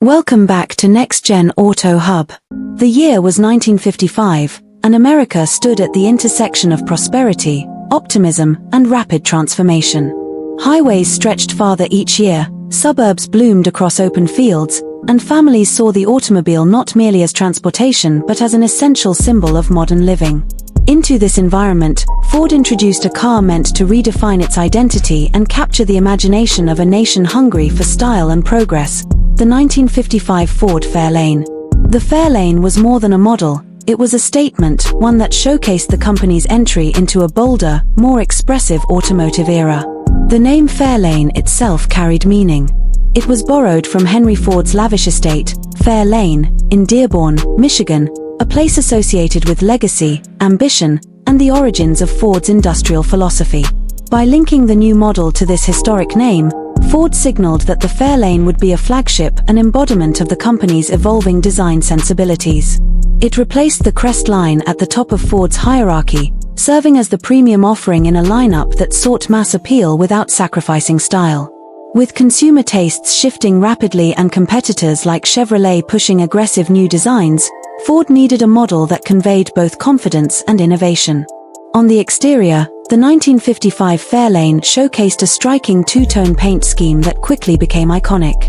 Welcome back to Next Gen Auto Hub. The year was 1955, and America stood at the intersection of prosperity, optimism, and rapid transformation. Highways stretched farther each year, suburbs bloomed across open fields, and families saw the automobile not merely as transportation but as an essential symbol of modern living. Into this environment, Ford introduced a car meant to redefine its identity and capture the imagination of a nation hungry for style and progress, the 1955 Ford Fairlane. The Fairlane was more than a model, it was a statement, one that showcased the company's entry into a bolder, more expressive automotive era. The name Fairlane itself carried meaning. It was borrowed from Henry Ford's lavish estate, Fair Lane, in Dearborn, Michigan, a place associated with legacy, ambition, and the origins of Ford's industrial philosophy. By linking the new model to this historic name, Ford signaled that the Fairlane would be a flagship, an embodiment of the company's evolving design sensibilities. It replaced the Crestline at the top of Ford's hierarchy, serving as the premium offering in a lineup that sought mass appeal without sacrificing style. With consumer tastes shifting rapidly and competitors like Chevrolet pushing aggressive new designs, Ford needed a model that conveyed both confidence and innovation. On the exterior, the 1955 Fairlane showcased a striking two-tone paint scheme that quickly became iconic.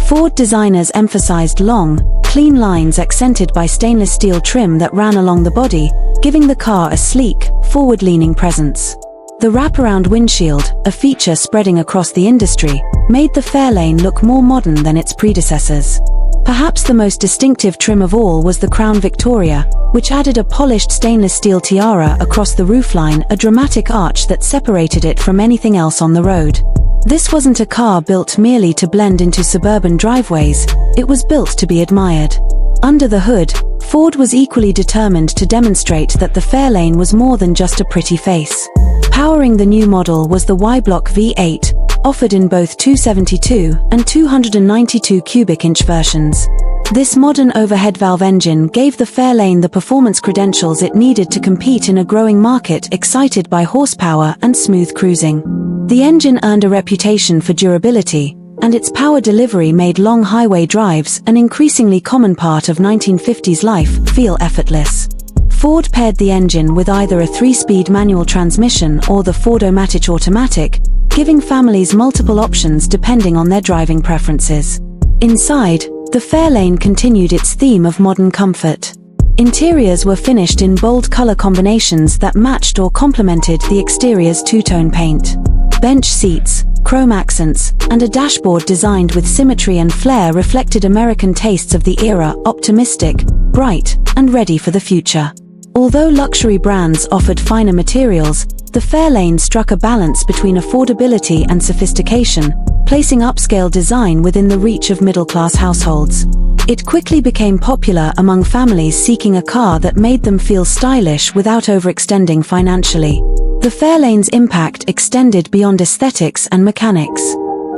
Ford designers emphasized long, clean lines accented by stainless steel trim that ran along the body, giving the car a sleek, forward-leaning presence. The wraparound windshield, a feature spreading across the industry, made the Fairlane look more modern than its predecessors. Perhaps the most distinctive trim of all was the Crown Victoria, which added a polished stainless steel tiara across the roofline, a dramatic arch that separated it from anything else on the road. This wasn't a car built merely to blend into suburban driveways, it was built to be admired. Under the hood, Ford was equally determined to demonstrate that the Fairlane was more than just a pretty face. Powering the new model was the Y-Block V8, offered in both 272 and 292 cubic inch versions. This modern overhead valve engine gave the Fairlane the performance credentials it needed to compete in a growing market excited by horsepower and smooth cruising. The engine earned a reputation for durability, and its power delivery made long highway drives, an increasingly common part of 1950s life, feel effortless. Ford paired the engine with either a 3-speed manual transmission or the Ford-O-Matic automatic, giving families multiple options depending on their driving preferences. Inside, the Fairlane continued its theme of modern comfort. Interiors were finished in bold color combinations that matched or complemented the exterior's two-tone paint. Bench seats, chrome accents, and a dashboard designed with symmetry and flair reflected American tastes of the era, optimistic, bright, and ready for the future. Although luxury brands offered finer materials, the Fairlane struck a balance between affordability and sophistication, placing upscale design within the reach of middle-class households. It quickly became popular among families seeking a car that made them feel stylish without overextending financially. The Fairlane's impact extended beyond aesthetics and mechanics.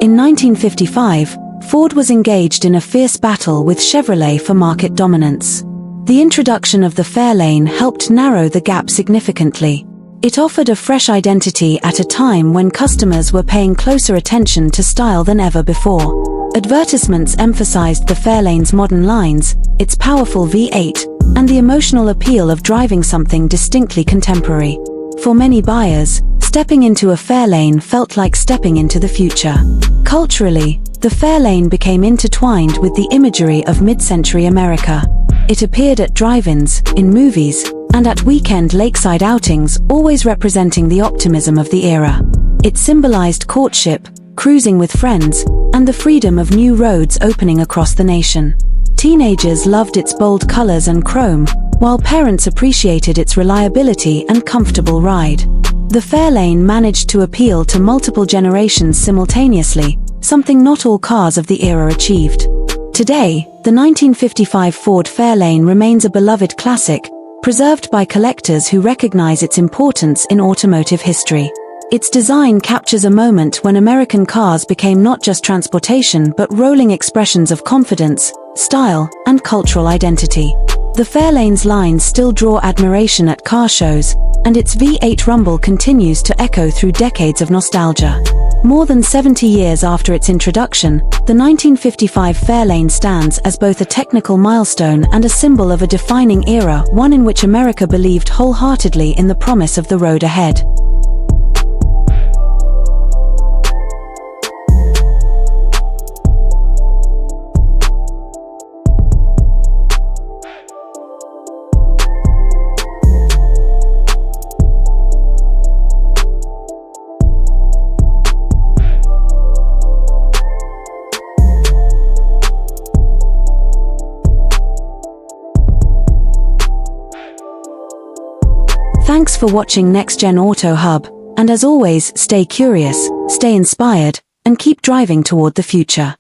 In 1955, Ford was engaged in a fierce battle with Chevrolet for market dominance. The introduction of the Fairlane helped narrow the gap significantly. It offered a fresh identity at a time when customers were paying closer attention to style than ever before. Advertisements emphasized the Fairlane's modern lines, its powerful V8, and the emotional appeal of driving something distinctly contemporary. For many buyers, stepping into a Fairlane felt like stepping into the future. Culturally, the Fairlane became intertwined with the imagery of mid-century America. It appeared at drive-ins, in movies, and at weekend lakeside outings, always representing the optimism of the era. It symbolized courtship, cruising with friends, and the freedom of new roads opening across the nation. Teenagers loved its bold colors and chrome, while parents appreciated its reliability and comfortable ride. The Fairlane managed to appeal to multiple generations simultaneously, something not all cars of the era achieved. Today, the 1955 Ford Fairlane remains a beloved classic, preserved by collectors who recognize its importance in automotive history. Its design captures a moment when American cars became not just transportation but rolling expressions of confidence, style, and cultural identity. The Fairlane's lines still draw admiration at car shows, and its V8 rumble continues to echo through decades of nostalgia. More than 70 years after its introduction, the 1955 Fairlane stands as both a technical milestone and a symbol of a defining era, one in which America believed wholeheartedly in the promise of the road ahead. Thanks for watching Next Gen Auto Hub, and as always, stay curious, stay inspired, and keep driving toward the future.